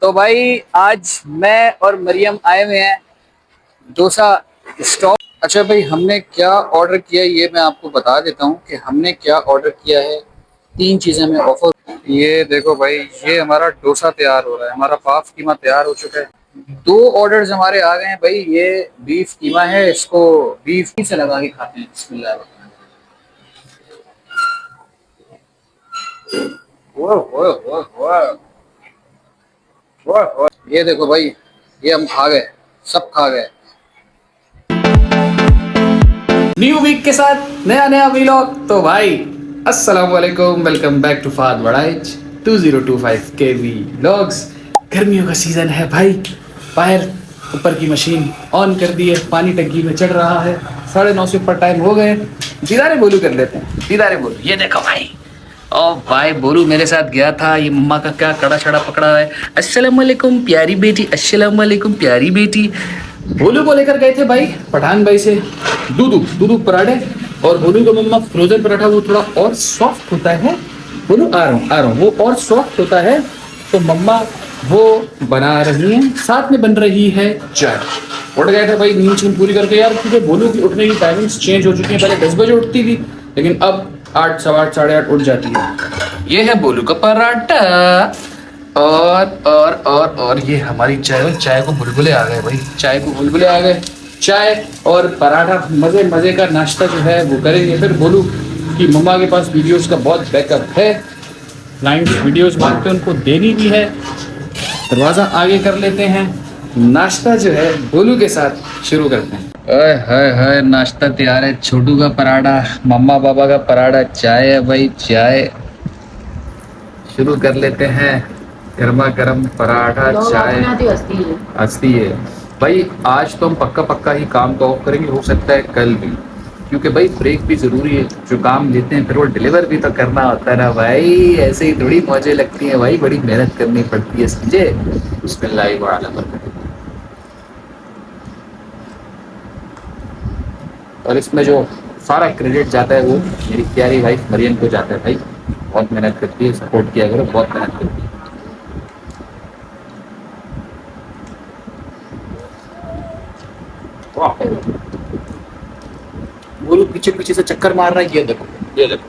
तो भाई आज मैं और मरियम आए हुए हैं डोसा स्टॉप। अच्छा भाई, हमने क्या ऑर्डर किया ये मैं आपको बता देता हूँ कि हमने क्या ऑर्डर किया है। 3 चीजें हमें ऑफर। ये देखो भाई, ये हमारा डोसा तैयार हो रहा है, हमारा पाव कीमा तैयार हो चुका है। 2 ऑर्डर्स हमारे आ गए हैं भाई। ये बीफ कीमा है, इसको बीफ से लगा के खाते हैं। बिस्मिल्लाह। ओह ओह ओह ओह ओह। ये देखो भाई, ये हम खा गए, सब खा गए। न्यू वीक के साथ नया नया व्लॉग। तो भाई अस्सलाम वालेकुम, वेलकम बैक टू फाद वड़ाइज 2025 के व्लॉग्स। गर्मियों का सीजन है भाई। बाहर ऊपर की मशीन ऑन कर दी है, पानी टंकी में चढ़ रहा है। 9:30 से ऊपर टाइम हो गए। दीदारे बोलू कर लेते हैं। दीदारे बोलू, ये देखो भाई। ओ भाई, बोलू मेरे साथ गया था। ये मम्मा का क्या कड़ा छड़ा पकड़ा है। अस्सलाम वालेकुम प्यारी बेटी, अस्सलाम वालेकुम प्यारी बेटी। भोलू को लेकर गए थे भाई पठान भाई से दूधू दूधू पराठे। और भोलू का मम्मा फ्रोजन पराठा, वो थोड़ा और सॉफ्ट होता है। बोलू आ रहा हूँ, वो और सॉफ्ट होता है। तो मम्मा वो बना रही हैं, साथ में बन रही है चाय। उठ गए थे भाई नींद पूरी करके यार, क्योंकि भोलू की उठने की टाइमिंग्स चेंज हो चुकी है। पहले 10 बजे उठती थी, लेकिन अब 8, सवा 8, साढ़े 8 उठ जाती है। ये है भोलू का पराठा। और ये हमारी चाय। चाय को बुलबुले आ गए भाई, चाय को बुलबुले आ गए। चाय और पराठा मजे मजे का नाश्ता जो है वो करेंगे। फिर बोलू कि मम्मा के पास वीडियोस का बहुत बैकअप है। क्लाइंट्स वीडियोस मांगते हैं, उनको देनी भी है। दरवाजा आगे कर लेते हैं। नाश्ता जो है बोलू के साथ शुरू करते हैं। ओए हाय हाय, नाश्ता तैयार है। छोटू का पराठा, मम्मा पापा का पराठा, चाय है भाई चाय। शुरू कर लेते हैं। गर्मा गर्म पराठा चाय हंसती है भाई। आज तो हम पक्का पक्का ही काम तो ऑफ करेंगे, हो सकता है कल भी, क्योंकि भाई ब्रेक भी जरूरी है। जो काम लेते हैं फिर वो डिलीवर भी तो करना होता है ना भाई। ऐसे ही थोड़ी मौजें लगती हैं भाई, बड़ी मेहनत करनी पड़ती है समझे। बिस्मिल्लाह वाला बरकत। और इसमें जो सारा क्रेडिट जाता है वो मेरी प्यारी भाई मरियम को जाता है भाई। बहुत मेहनत करती है, सपोर्ट किया करो, बहुत मेहनत करती है। बोलू पीछे पीछे से चक्कर मार रहा है। ये देखो, ये देखो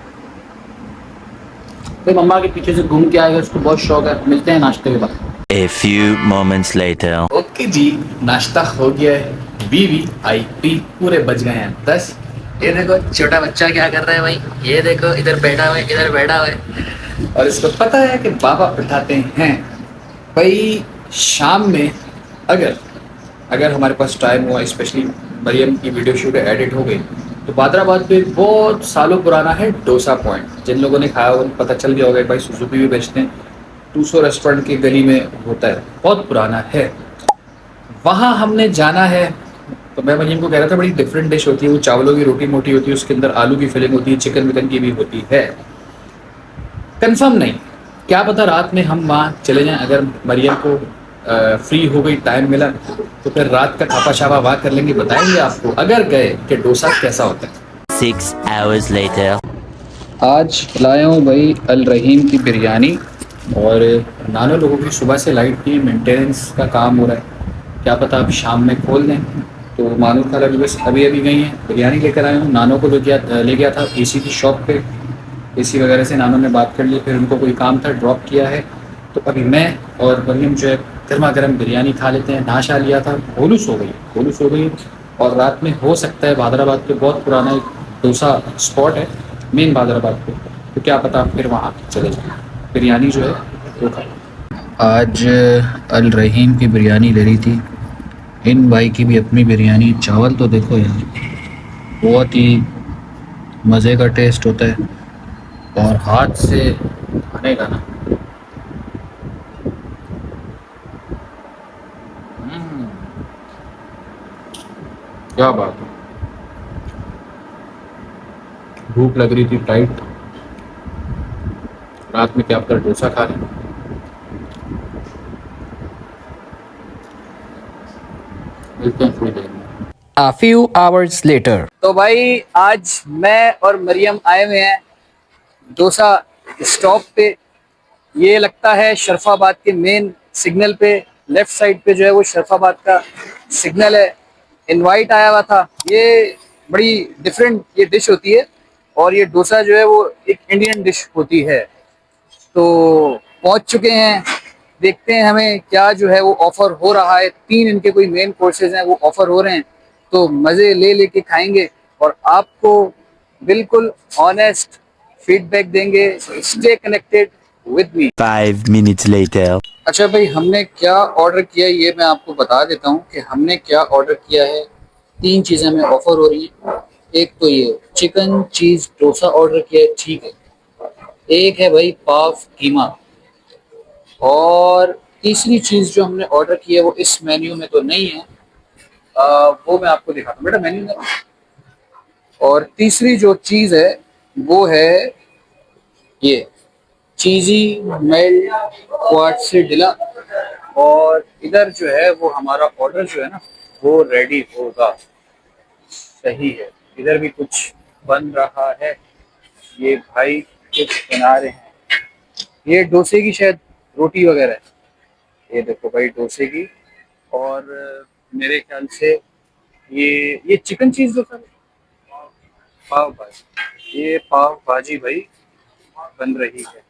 तो मम्मा के पीछे से घूम के आएगा, उसको बहुत शौक है। मिलते हैं नाश्ते के बाद। A few moments later. Okay जी, नाश्ता हो गया है। VVIP पूरे बज गए हैं 10। ये देखो छोटा बच्चा क्या कर रहा है भाई। ये देखो इधर बैठा हुआ है, इधर बैठा हुआ है। और इसको पता है कि बाबा उठाते हैं भाई। शाम में अगर अगर हमारे पास टाइम हुआ, स्पेशली मरियम की वीडियो शूट एडिट हो गई, तो बादराबाद पे बहुत सालों पुराना है डोसा पॉइंट। जिन लोगों ने खाया उनको पता चल गया होगा। भाई सुजुकी भी बेचते हैं। 200 रेस्टोरेंट की गली में होता है, बहुत पुराना है। वहाँ हमने जाना है। तो मैं मरियम को कह रहा था बड़ी डिफरेंट डिश होती है। वो चावलों की रोटी मोटी होती है, उसके अंदर आलू की फिलिंग होती है, चिकन विकन की भी होती है। कंफर्म नहीं, क्या पता रात में हम वहाँ चले जाएं। अगर मरियम को फ्री हो गई, टाइम मिला, तो फिर रात का खापा छापा वाह कर लेंगे, बताएंगे आपको अगर गए कि डोसा कैसा होता है। 6 hours later. आज लाया हूँ भाई अल रहीम की बिरयानी। और नानो लोगों की सुबह से लाइट की मेंटेनेंस का काम हो रहा है, क्या पता अब शाम में खोल दें। तो मानू खाला भी बस अभी अभी गई हैं। बिरयानी लेकर आया हूँ। नानो को ले गया था AC की शॉप पे। AC वगैरह से नानो ने बात कर ली, फिर उनको कोई काम था, ड्रॉप किया है। तो अभी मैं और मरियम जो है गर्मा गर्म बिरयानी खा लेते हैं। नाशा लिया था। भोलू सो गई। और रात में हो सकता है बादराबाद पे बहुत पुराना एक डोसा स्पॉट है मेन बादराबाद पे, तो क्या पता फिर वहाँ चले जाए। बिरयानी जो है वो खाए। आज अल रहीम की बिरयानी ले रही थी। इन भाई की भी अपनी बिरयानी। चावल तो देखो यार, बहुत ही मज़े का टेस्ट होता है। और हाथ से खाने का ना, क्या बात है। भूख लग रही थी टाइट, रात में क्या पता डोसा खा लें। मिलते हैं थोड़ी देर में। A few hours later. तो भाई आज मैं और मरियम आए हुए हैं डोसा स्टॉप पे। ये लगता है शरफाबाद के मेन सिग्नल पे लेफ्ट साइड पे जो है वो शरफाबाद का सिग्नल है। इनवाइट आया हुआ था। ये बड़ी डिफरेंट ये डिश होती है और ये डोसा जो है वो एक इंडियन डिश होती है। तो पहुंच चुके हैं, देखते हैं हमें क्या जो है वो ऑफर हो रहा है। 3 इनके कोई मेन कोर्सेज हैं वो ऑफर हो रहे हैं, तो मज़े ले लेके खाएंगे और आपको बिल्कुल ऑनेस्ट फीडबैक देंगे। Stay connected with me. 5 minutes later. अच्छा भाई, हमने क्या ऑर्डर किया है ये मैं आपको बता देता हूँ कि हमने क्या ऑर्डर किया है। 3 चीज़ें हमें ऑफर हो रही हैं। एक तो ये चिकन चीज़ डोसा ऑर्डर किया है, ठीक है। एक है भाई पाव कीमा, और तीसरी चीज़ जो हमने ऑर्डर की है वो इस मेन्यू में तो नहीं है। वो मैं आपको दिखाता हूँ बेटा मेन्यू में। और तीसरी जो चीज़ है वो है ये चीज़ी मेल्ट क्वार्टसिडिला। और इधर जो है वो हमारा ऑर्डर जो है ना वो रेडी होगा। सही है, इधर भी कुछ बन रहा है। ये भाई कुछ बना रहे हैं। ये डोसे की शायद रोटी वगैरह है। ये देखो भाई डोसे की। और मेरे ख्याल से ये चिकन चीज़ डोसा है। पाव भाजी, ये पाव भाजी भाई बन रही है।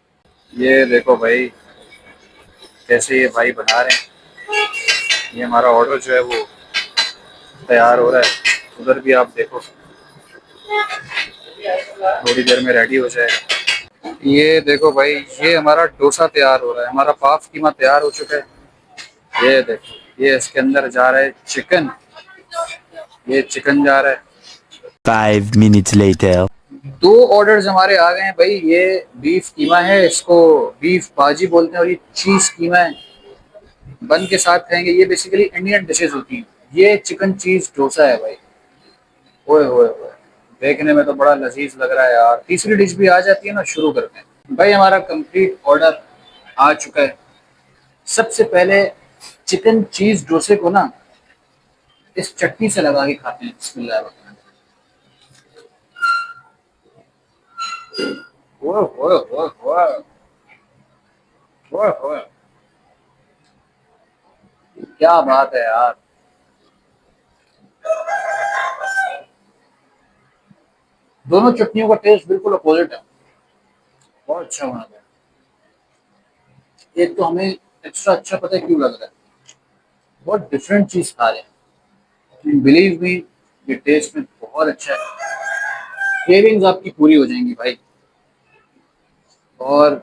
ये देखो भाई कैसे ये भाई बना रहे हैं। ये हमारा ऑर्डर जो है वो तैयार हो रहा है। उधर भी आप देखो थोड़ी देर में रेडी हो जाएगा। ये देखो भाई ये हमारा डोसा तैयार हो रहा है। हमारा पाव कीमा तैयार हो चुका है। ये देखो ये इसके अंदर जा रहा है चिकन। ये चिकन जा रहा है। 5 minutes later. 2 ऑर्डर्स हमारे आ गए हैं भाई। ये बीफ कीमा है, इसको बीफ भाजी बोलते हैं, और ये चीज़ कीमा है। बन के साथ खाएंगे। ये बेसिकली इंडियन डिशेज होती हैं। ये चिकन चीज़ डोसा है भाई। ओए ओए ओए, देखने में तो बड़ा लजीज लग रहा है यार। तीसरी डिश भी आ जाती है ना, शुरू करते हैं भाई। हमारा कंप्लीट ऑर्डर आ चुका है। सबसे पहले चिकन चीज़ डोसे को ना इस चटनी से लगा के खाते हैं। बिस्मिल्लाह। ओए ओए ओए ओए ओए ओए, क्या बात है यार। दोनों चटनियों का टेस्ट बिल्कुल अपोजिट है। बहुत अच्छा बना है। एक तो हमें एक्स्ट्रा अच्छा पता है क्यों लग रहा है, बहुत डिफरेंट चीज खा रहे हैं। बिलीव मी, ये टेस्ट में बहुत अच्छा है। क्रेविंग्स आपकी पूरी हो जाएंगी भाई। और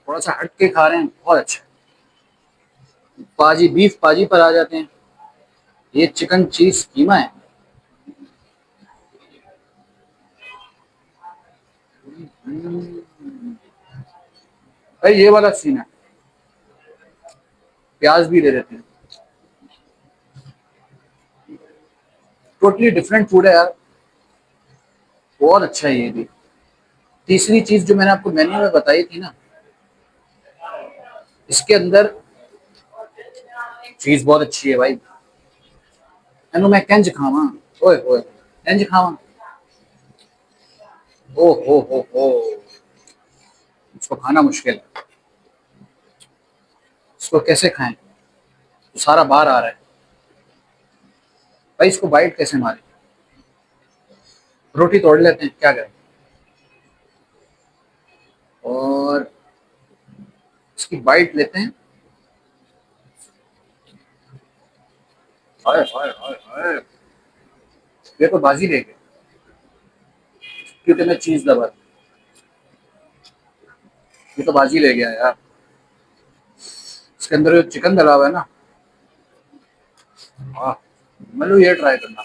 थोड़ा सा हट के खा रहे हैं, बहुत अच्छा है। पाजी बीफ पाजी पर आ जाते हैं। ये चिकन चीज कीमा है। भाई ये वाला सीन है। प्याज भी ले लेते हैं। टोटली डिफरेंट फूड है यार, बहुत अच्छा है ये भी। तीसरी चीज जो मैंने आपको मेन्यू में बताई थी ना, इसके अंदर चीज बहुत अच्छी है भाई। एनु मैं कंज खावा। ओए ओए, कंज खावा। ओ हो, इसको खाना मुश्किल है। इसको कैसे खाएं, तो सारा बाहर आ रहा है भाई। इसको बाइट कैसे मारे। रोटी तोड़ लेते हैं, क्या करें। और इसकी बाइट लेते हैं। हाय हाय हाय हाय, ये तो बाजी ले गए क्योंकि मैं चीज दबा। ये तो बाजी ले गया यार। इसके अंदर जो चिकन डला हुआ है ना, वाह। मतलब ये ट्राई करना।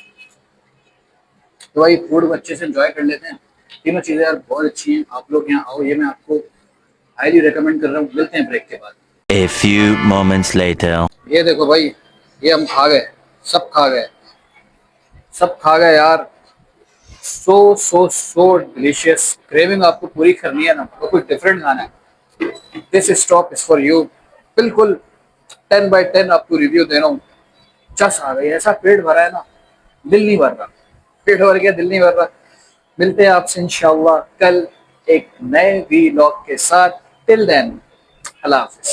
तो भाई फूड को अच्छे से एंजॉय कर लेते हैं। तीनों चीज़ें यार बहुत अच्छी हैं। आप लोग यहाँ आओ, ये मैं आपको हाईली रिकमेंड कर रहा हूँ। मिलते हैं ब्रेक के बाद। A few moments later. ये देखो भाई, ये हम खा गए, सब खा गए, सब खा गए यार। सो सो सो डिलीशियस। क्रेविंग आपको पूरी करनी है ना, तो कुछ डिफरेंट खाना है। This stop is for you. बिल्कुल 10/10 आपको रिव्यू दे रहा हूँ। चस आ गई, ऐसा पेट भरा है ना, दिल नहीं भर रहा। पेट भर गया, दिल नहीं भर रहा। मिलते हैं आपसे इंशाल्लाह कल एक नए वीलॉग के साथ। टिल देन, अल्लाह हाफिज़।